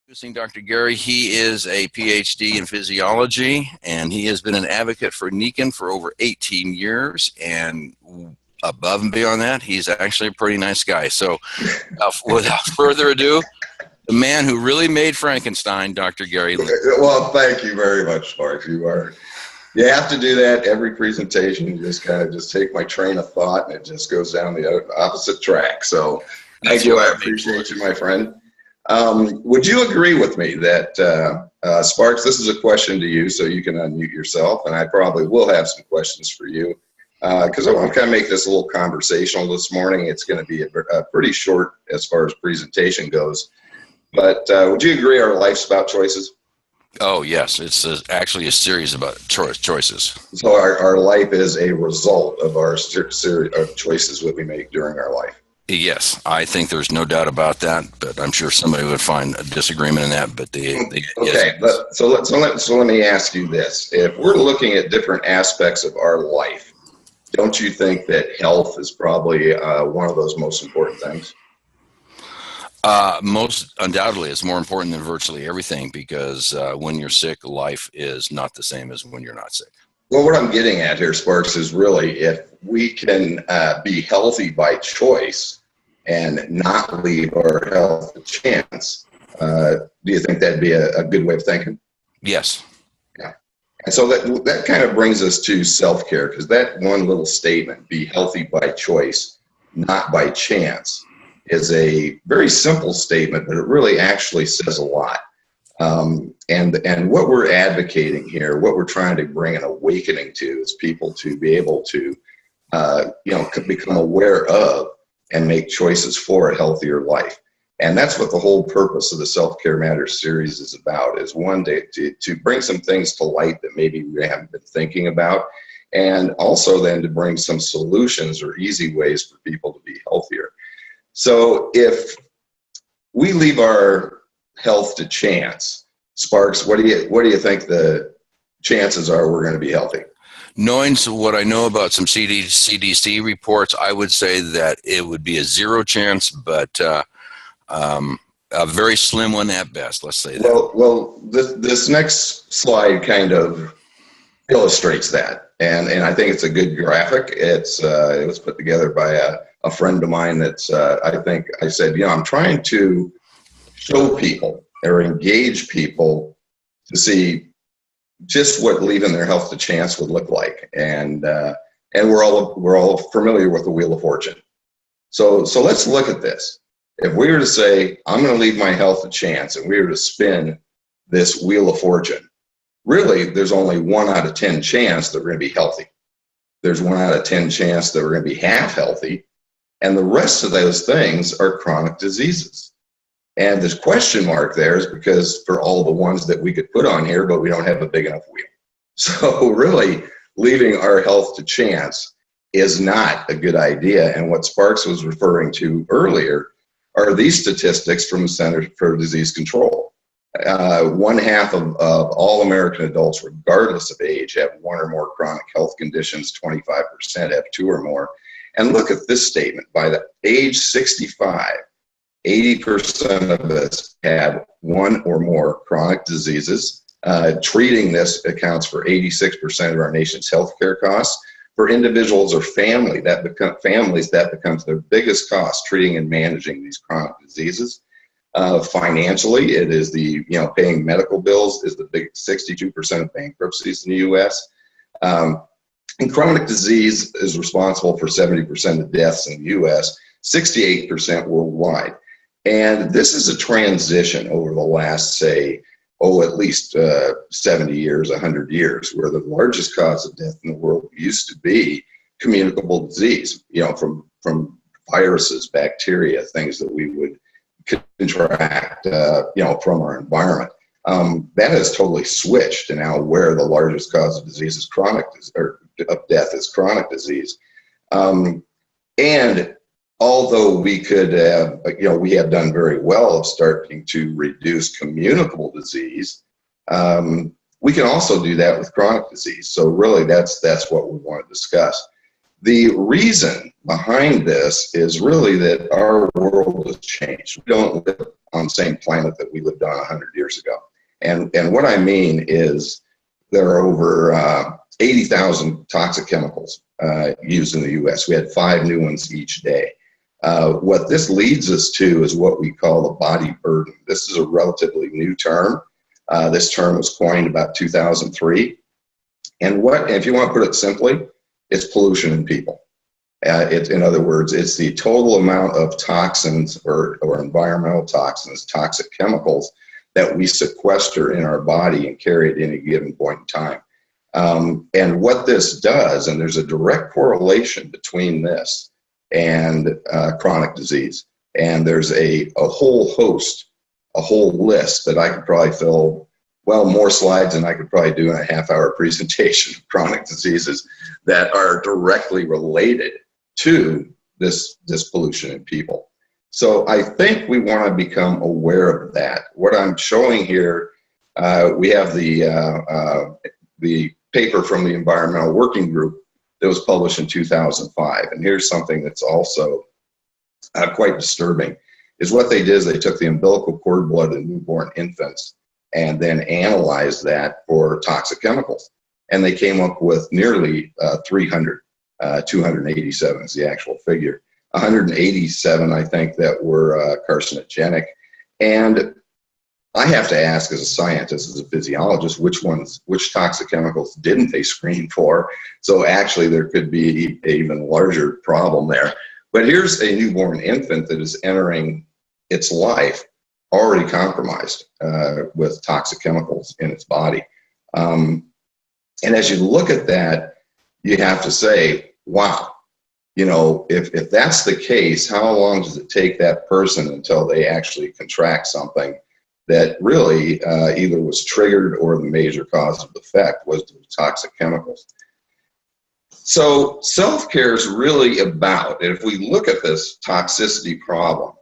Introducing Dr. Gary. He is a PhD in physiology, and he has been an advocate for Nikan for over 18 years. And above and beyond that, he's actually a pretty nice guy. So without further ado, the man who really made Frankenstein, Dr. Gary Lindner. Well, thank you very much, Sparks. You have to do that every presentation. You just kind of just take my train of thought, and it just goes down the opposite track. So thank you. I appreciate you, my friend. Would you agree with me that, Sparks, this is a question to you, so you can unmute yourself, and I probably will have some questions for you, because I want to kind of make this a little conversational this morning. It's going to be a pretty short as far as presentation goes, but would you agree our life's about choices? Oh, yes. It's actually a series about choices. So our life is a result of our series of choices that we make during our life. Yes, I think there's no doubt about that, but I'm sure somebody would find a disagreement in that. But okay, yes. So let me ask you this: if we're looking at different aspects of our life, don't you think that health is probably one of those most important things? Most undoubtedly, it's more important than virtually everything, because when you're sick, life is not the same as when you're not sick. Well, what I'm getting at here, Sparks, is really if we can be healthy by choice and not leave our health a chance, do you think that'd be a good way of thinking? Yes. Yeah. And so that kind of brings us to self-care, because that one little statement, be healthy by choice, not by chance, is a very simple statement, but it really actually says a lot. And what we're advocating here, what we're trying to bring an awakening to, is people to be able to, become aware of and make choices for a healthier life. And that's what the whole purpose of the Self-Care Matters series is about, is one day to bring some things to light that maybe we haven't been thinking about, and also then to bring some solutions or easy ways for people to be healthier. So if we leave our health to chance, Sparks, what do you think the chances are we're going to be healthy? Knowing what I know about some CDC reports, I would say that it would be a zero chance, but a very slim one at best. Let's say that. Well, this next slide kind of illustrates that, and I think it's a good graphic. It was put together by a friend of mine. I said, I'm trying to show people or engage people to see just what leaving their health to chance would look like, and we're all familiar with the Wheel of Fortune. So let's look at this. If we were to say, I'm going to leave my health to chance, and we were to spin this Wheel of Fortune, really there's only 1 out of 10 chance that we're going to be healthy. There's 1 out of 10 chance that we're going to be half healthy, and the rest of those things are chronic diseases. And this question mark there is because for all the ones that we could put on here, but we don't have a big enough wheel. So really, leaving our health to chance is not a good idea. And what Sparks was referring to earlier are these statistics from the Center for Disease Control. 1/2 of all American adults, regardless of age, have 1 or more chronic health conditions. 25% have 2 or more. And look at this statement: by the age 65, 80% of us have 1 or more chronic diseases. Treating this accounts for 86% of our nation's healthcare costs. For individuals or families, that becomes their biggest cost, treating and managing these chronic diseases. Financially, it is paying medical bills is the big 62% of bankruptcies in the U.S. And chronic disease is responsible for 70% of deaths in the U.S., 68% worldwide. And this is a transition over the last, at least 70 years, 100 years, where the largest cause of death in the world used to be communicable disease, from viruses, bacteria, things that we would contract, from our environment. That has totally switched to now where the largest cause of disease is of death is chronic disease. And although we could have, we have done very well of starting to reduce communicable disease, we can also do that with chronic disease. So really that's what we want to discuss. The reason behind this is really that our world has changed. We don't live on the same planet that we lived on 100 years ago. And what I mean is there are over 80,000 toxic chemicals used in the U.S. We had 5 new ones each day. What this leads us to is what we call the body burden. This is a relatively new term. This term was coined about 2003. And if you want to put it simply, it's pollution in people. In other words, it's the total amount of toxins or environmental toxins, toxic chemicals that we sequester in our body and carry at any given point in time. And what this does, and there's a direct correlation between this and chronic disease. And there's a whole host, a whole list that I could probably fill, well, more slides than I could probably do in a half-hour presentation of chronic diseases that are directly related to this pollution in people. So I think we want to become aware of that. What I'm showing here, we have the paper from the Environmental Working Group that was published in 2005. And here's something that's also quite disturbing, is what they did is they took the umbilical cord blood of newborn infants and then analyzed that for toxic chemicals. And they came up with nearly 300, 287 is the actual figure. 187, I think, that were carcinogenic. And I have to ask, as a scientist, as a physiologist, which toxic chemicals didn't they screen for? So actually, there could be an even larger problem there. But here's a newborn infant that is entering its life already compromised with toxic chemicals in its body. And as you look at that, you have to say, wow, you know, if that's the case, how long does it take that person until they actually contract something that really either was triggered or the major cause of the effect was the toxic chemicals? So self-care is really about, and if we look at this toxicity problem,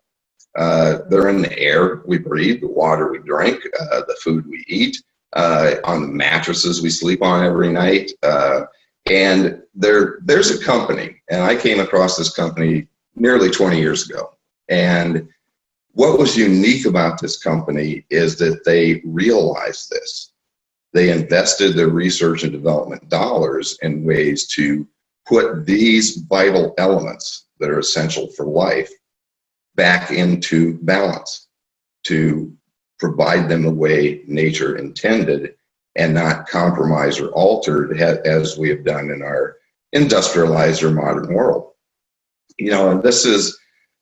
they're in the air we breathe, the water we drink, the food we eat, on the mattresses we sleep on every night. And there's a company, and I came across this company nearly 20 years ago. And what was unique about this company is that they realized this. They invested their research and development dollars in ways to put these vital elements that are essential for life back into balance, to provide them the way nature intended and not compromise or altered as we have done in our industrialized or modern world. You know, and this is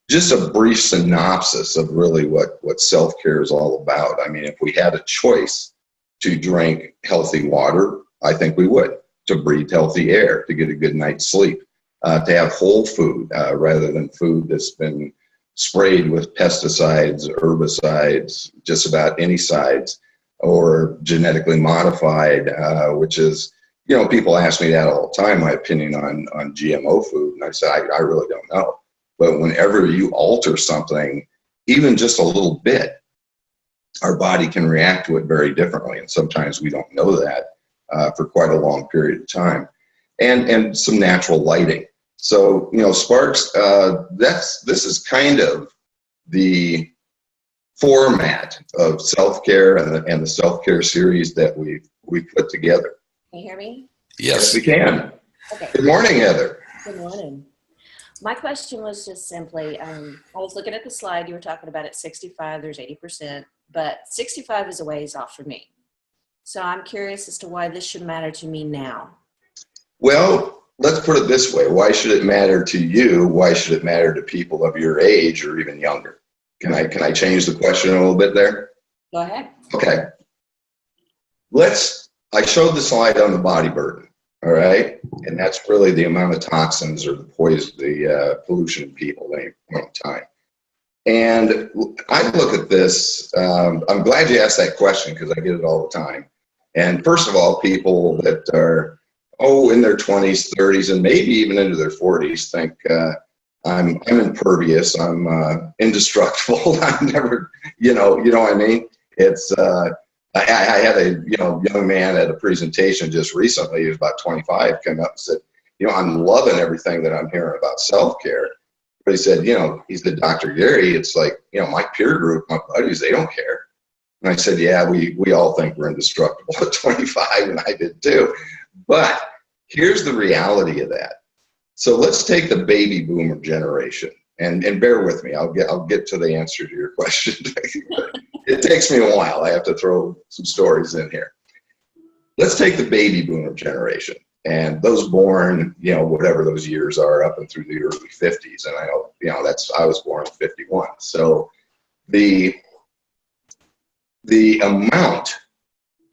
just a brief synopsis of really what self-care is all about. I mean, if we had a choice to drink healthy water, I think we would. To breathe healthy air, to get a good night's sleep, to have whole food rather than food that's been sprayed with pesticides, herbicides, just about any sides, or genetically modified, which is, you know, people ask me that all the time, my opinion on GMO food, and I say, I really don't know. But whenever you alter something, even just a little bit, our body can react to it very differently, and sometimes we don't know that for quite a long period of time. And some natural lighting. So, you know, Sparks, this is kind of the format of self-care and the self-care series that we put together. Can you hear me? Yes, we can. Okay. Good morning, Heather. Good morning. My question was just simply, I was looking at the slide you were talking about at 65, there's 80%, but 65 is a ways off for me. So I'm curious as to why this should matter to me now. Well, let's put it this way. Why should it matter to you? Why should it matter to people of your age or even younger? Can I change the question a little bit there? Go ahead. Okay. I showed the slide on the body burden, all right? And that's really the amount of toxins or the poison, the pollution in people at any point in time. And I look at this, I'm glad you asked that question because I get it all the time. And first of all, people that are, in their 20s, 30s, and maybe even into their 40s think I'm impervious, I'm indestructible, I'm never, you know what I mean? It's, I had a young man at a presentation just recently, he was about 25, come up and said, I'm loving everything that I'm hearing about self-care. But he said, he said, Dr. Gary, it's like, my peer group, my buddies, they don't care. And I said, yeah, we all think we're indestructible at 25, and I did too. But here's the reality of that. So let's take the baby boomer generation, and bear with me. I'll get to the answer to your question. It takes me a while. I have to throw some stories in here. Let's take the baby boomer generation and those born, whatever those years are up and through the early 50s. And I know, I was born in 51. So the amount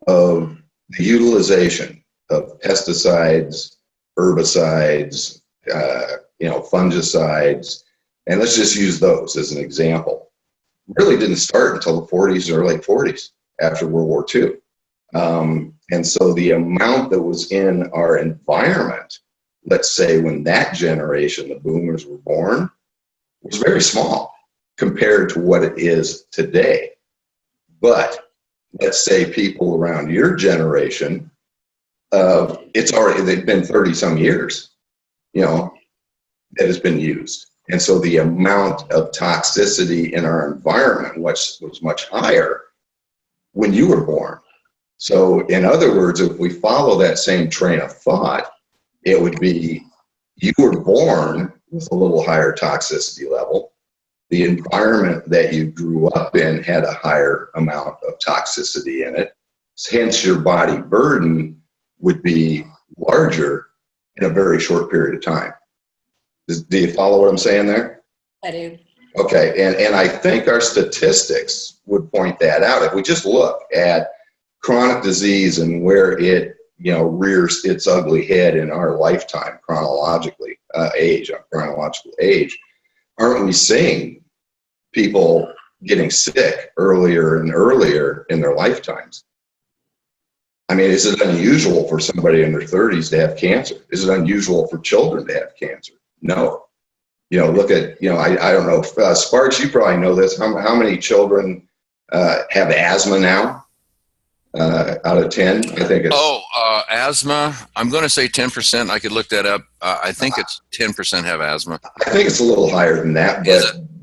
of the utilization of pesticides, herbicides, fungicides, and let's just use those as an example, really didn't start until the 40s or late 40s after World War II. And so the amount that was in our environment, let's say when that generation, the boomers, were born, was very small compared to what it is today. But let's say people around your generation, they've been 30 some years, that has been used. And so the amount of toxicity in our environment was much higher when you were born. So in other words, if we follow that same train of thought, it would be you were born with a little higher toxicity level. The environment that you grew up in had a higher amount of toxicity in it. Hence, your body burden would be larger in a very short period of time. Do you follow what I'm saying there? I do. Okay, and I think our statistics would point that out. If we just look at chronic disease and where it rears its ugly head in our lifetime, chronological age, aren't we seeing people getting sick earlier and earlier in their lifetimes? I mean, is it unusual for somebody in their 30s to have cancer? Is it unusual for children to have cancer? No. Look at, I don't know, Sparks, you probably know this. How many children have asthma now? Out of 10, I think it's. Asthma. I'm going to say 10%. I could look that up. I think it's 10% have asthma. I think it's a little higher than that.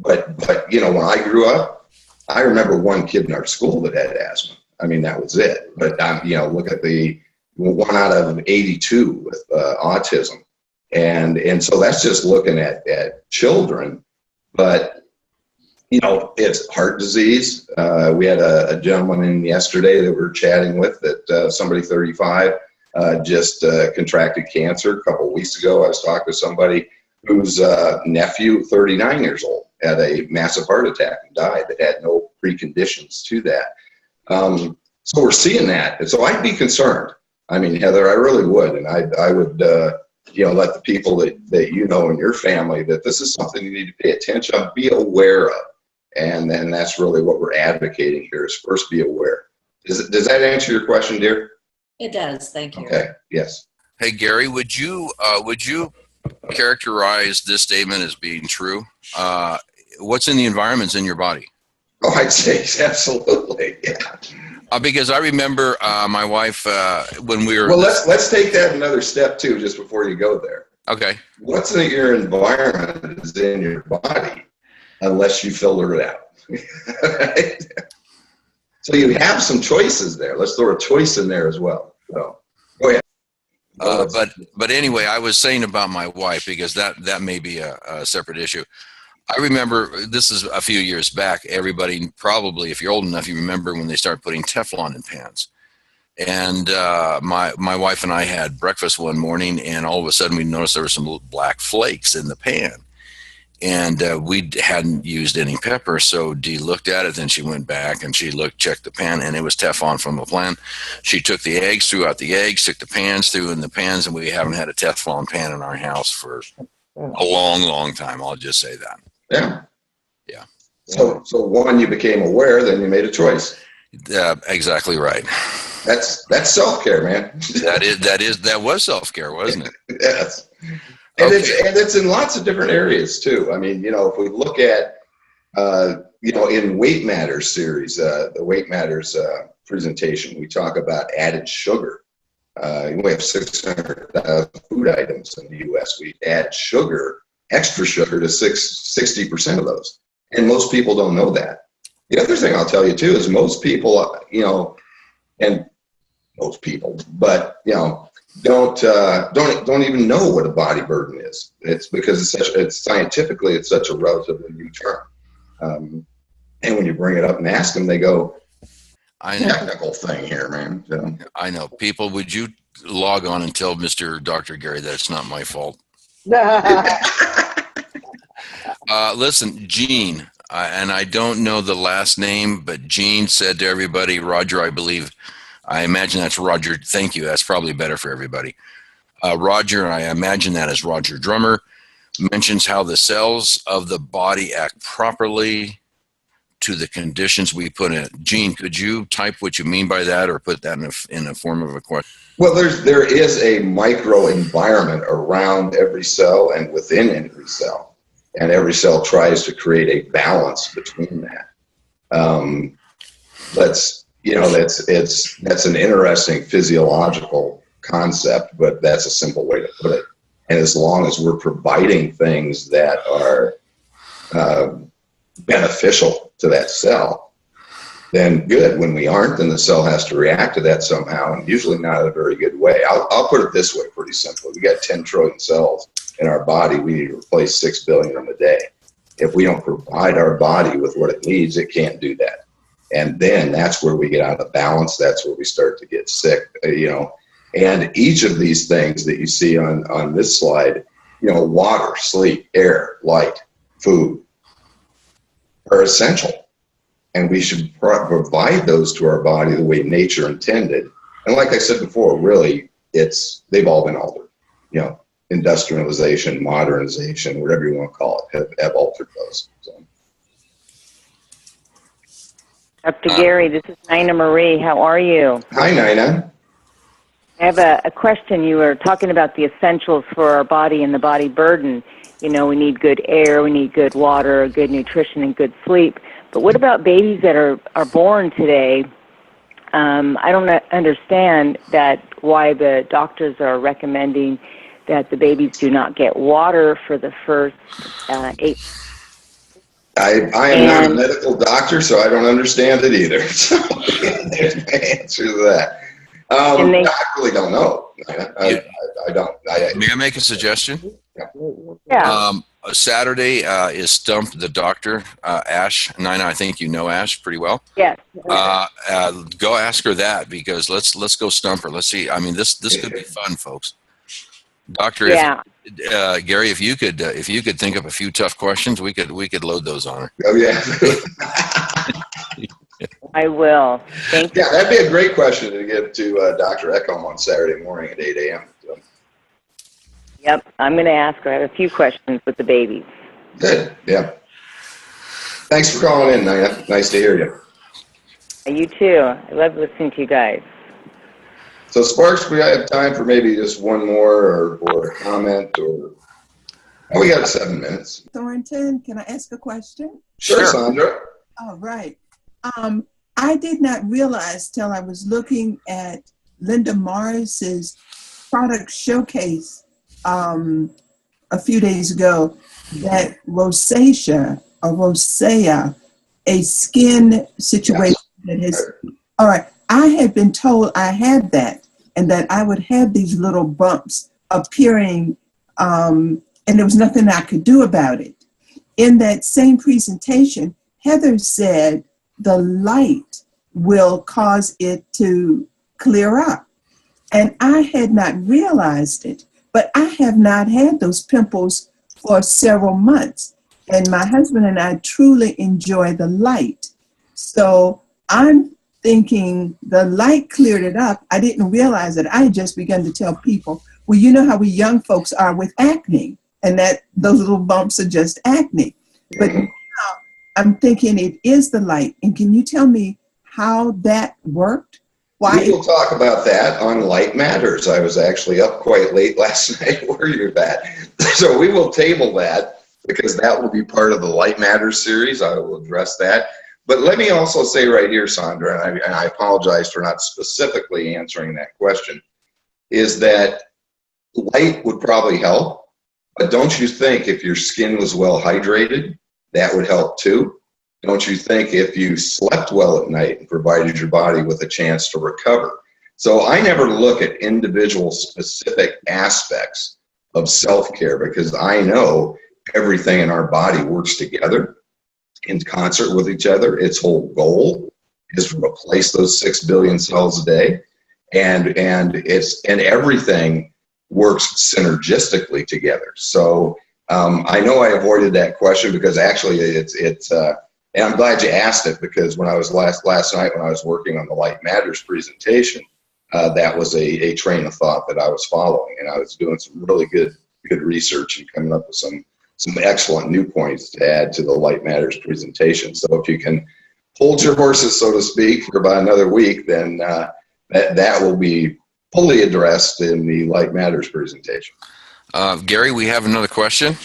But when I grew up, I remember one kid in our school that had asthma. I mean, that was it. But look at the 1 out of 82 with autism, and so that's just looking at children. But it's heart disease. We had a gentleman in yesterday that we were chatting with that somebody 35 just contracted cancer. A couple of weeks ago, I was talking to somebody whose nephew, 39 years old, had a massive heart attack and died that had no preconditions to that. So we're seeing that. And so I'd be concerned. I mean, Heather, I really would. And I would, let the people that in your family that this is something you need to pay attention on, be aware of. And then that's really what we're advocating here is first be aware. Does that answer your question, dear? It does. Thank you. Okay. Yes. Hey, Gary, would you characterize this statement as being true? What's in the environment's in your body? Oh, I'd say absolutely. Yeah. Because I remember my wife when we were. Well, let's take that another step too, just before you go there. Okay. What's in your environment is in your body, unless you filter it out. Right? So you have some choices there. Let's throw a choice in there as well. So go ahead. But anyway, I was saying about my wife because that may be a separate issue. I remember this is a few years back. Everybody probably, if you're old enough, you remember when they started putting Teflon in pans. And my wife and I had breakfast one morning, and all of a sudden we noticed there were some little black flakes in the pan. And we hadn't used any pepper, so Dee looked at it. Then she went back and she checked the pan, and it was Teflon from the pan. She took the eggs, threw out the eggs, took the pans, threw in the pans, and we haven't had a Teflon pan in our house for a long, long time. I'll just say that. Yeah. Yeah. So one, you became aware, then you made a choice. Exactly right. That's self-care, man. That was self-care, wasn't it? Yes. And it's in lots of different areas too. I mean, if we look at, in Weight Matters series, the Weight Matters presentation, we talk about added sugar. We have 600,000 food items in the U.S. We add sugar extra sugar to 60% of those. And most people don't know that. The other thing I'll tell you too is most people, and most people, but don't even know what a body burden is. It's because it's scientifically, it's such a relatively new term. And when you bring it up and ask them, they go, I know. technical thing here, man. So. I know. People, would you log on and tell Dr. Gary that it's not my fault? Listen, Gene, and I don't know the last name, but Gene said to everybody, Roger, I imagine that's Roger. Thank you. That's probably better for everybody. Roger, I imagine that is Roger Drummer, mentions how the cells of the body act properly to the conditions we put in. Gene, could you type what you mean by that, or put that in a form of a question? Well, there is a microenvironment around every cell and within every cell, and every cell tries to create a balance between that. That's an interesting physiological concept, but that's a simple way to put it. And as long as we're providing things that are beneficial to that cell, then good. When we aren't, then the cell has to react to that somehow, and usually not in a very good way. I'll put it this way, pretty simply. We got 10 trillion cells in our body. We need to replace 6 billion in a day. If we don't provide our body with what it needs, it can't do that. And then that's where we get out of balance. That's where we start to get sick, And each of these things that you see on this slide, water, sleep, air, light, food, are essential. And we should provide those to our body the way nature intended. And like I said before, really, they've all been altered. Industrialization, modernization, whatever you want to call it, have altered those. So. Dr. Gary, this is Nina Marie. How are you? Hi, Nina. I have a question. You were talking about the essentials for our body and the body burden. We need good air, we need good water, good nutrition, and good sleep. But what about babies that are born today? I don't understand why the doctors are recommending that the babies do not get water for the first 8. I am not a medical doctor, so I don't understand it either. So there's my answer to that. I really don't know. I don't. May I make a suggestion? Yeah. Saturday is Stump the Doctor, Ash. Nina, I think you know Ash pretty well. Yes. Go ask her that, because let's go stump her. Let's see. I mean, this could be fun, folks. Doctor, yeah. Gary, if you could think of a few tough questions, we could load those on her. Oh yeah. I will. Thank you. Yeah, that'd be a great question to get to Dr. Echolm on Saturday morning at 8 a.m. So. Yep, I'm going to ask her. I have a few questions with the babies. Good, yeah. Thanks for calling in, Nina. Nice to hear you. You too. I love listening to you guys. So, Sparks, we have time for maybe just one more or a comment, or we got 7 minutes. Thornton, can I ask a question? Sure, Sandra. All right. I did not realize till I was looking at Linda Morris's product showcase a few days ago that rosacea, a skin situation that has. All right. I had been told I had that, and that I would have these little bumps appearing, and there was nothing I could do about it. In that same presentation, Heather said the light will cause it to clear up. And I had not realized it, but I have not had those pimples for several months. And my husband and I truly enjoy the light. So I'm thinking the light cleared it up. I didn't realize it. I just began to tell people, well, you know how we young folks are with acne, and that those little bumps are just acne. But now I'm thinking it is the light. And can you tell me how that worked? Why? We will talk about that on Light Matters. I was actually up quite late last night worrying about that. So we will table that, because that will be part of the Light Matters series. I will address that. But let me also say right here, Sandra, and I apologize for not specifically answering that question, is that light would probably help. But don't you think if your skin was well hydrated, that would help too? Don't you think if you slept well at night and provided your body with a chance to recover? So I never look at individual specific aspects of self-care, because I know everything in our body works together in concert with each other. Its whole goal is to replace those 6 billion cells a day, and everything works synergistically together. So I know I avoided that question because actually it's and I'm glad you asked it, because when I was last night when I was working on the Light Matters presentation, that was a train of thought that I was following, and I was doing some really good research and coming up with some excellent new points to add to the Light Matters presentation. So if you can hold your horses, so to speak, for about another week, then that will be fully addressed in the Light Matters presentation. Gary, we have another question.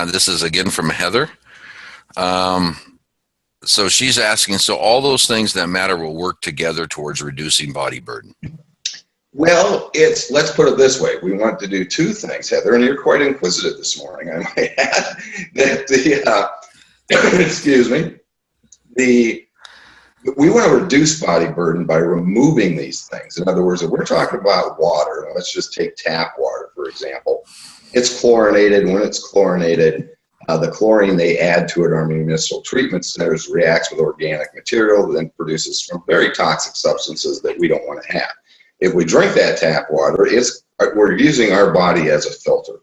This is again from Heather. So she's asking, so all those things that matter will work together towards reducing body burden? Well, let's put it this way. We want to do two things, Heather, and you're quite inquisitive this morning, I might add, that excuse me, we want to reduce body burden by removing these things. In other words, if we're talking about water, let's just take tap water, for example. It's chlorinated. When it's chlorinated, the chlorine they add to it, our municipal treatment centers, reacts with organic material, then produces some very toxic substances that we don't want to have. If we drink that tap water, we're using our body as a filter.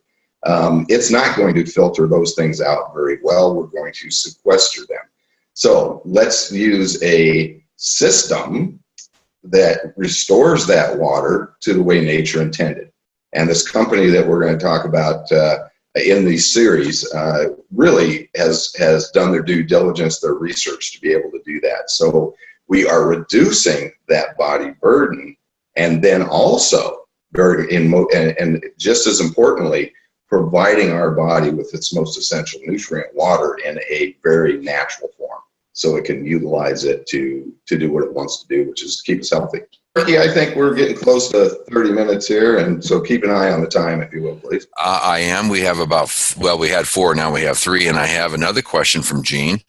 It's not going to filter those things out very well. We're going to sequester them. So let's use a system that restores that water to the way nature intended. And this company that we're going to talk about in these series really has done their due diligence, their research to be able to do that. So we are reducing that body burden, and then also and just as importantly, providing our body with its most essential nutrient, water, in a very natural form, so it can utilize it to do what it wants to do, which is to keep us healthy. Ricky, I think we're getting close to 30 minutes here, and so keep an eye on the time, if you will, please. I am. We have we had 4, now we have 3, and I have another question from Gene.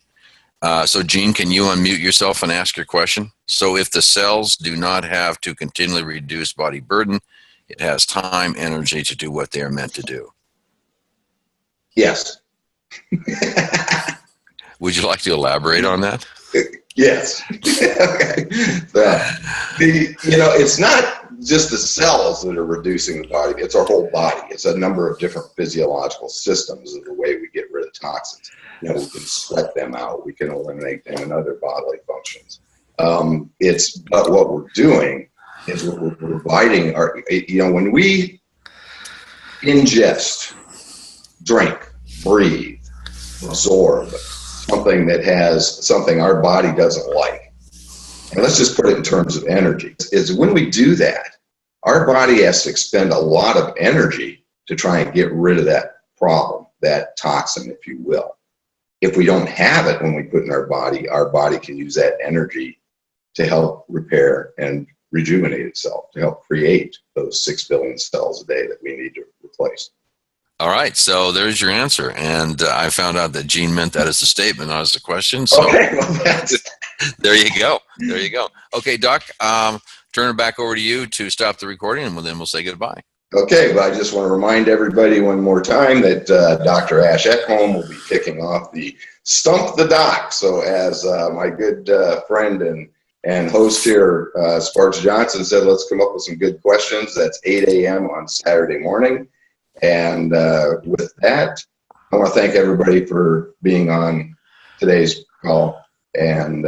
So Gene, can you unmute yourself and ask your question? So if the cells do not have to continually reduce body burden, it has time, energy to do what they are meant to do. Yes. Would you like to elaborate on that? Yes. Okay. It's not just the cells that are reducing the body, it's our whole body. It's a number of different physiological systems of the way we get rid of toxins. We can sweat them out, we can eliminate them in other bodily functions. But what we're doing is we're providing when we ingest, drink, breathe, absorb something our body doesn't like, and let's just put it in terms of energy, is when we do that, our body has to expend a lot of energy to try and get rid of that problem, that toxin, if you will. If we don't have it when we put in our body can use that energy to help repair and rejuvenate itself, to help create those 6 billion cells a day that we need to replace. All right, so there's your answer, and I found out that Gene meant that as a statement, not as a question. So okay, well, there you go. There you go. Okay, Doc, turn it back over to you to stop the recording, and then we'll say goodbye. Okay, well, I just want to remind everybody one more time that Dr. Ash Ekholm will be kicking off the Stump the Doc. So as my good friend and host here, Sparks Jonson, said, let's come up with some good questions. That's 8 a.m. on Saturday morning. And with that, I want to thank everybody for being on today's call, and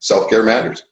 self-care matters.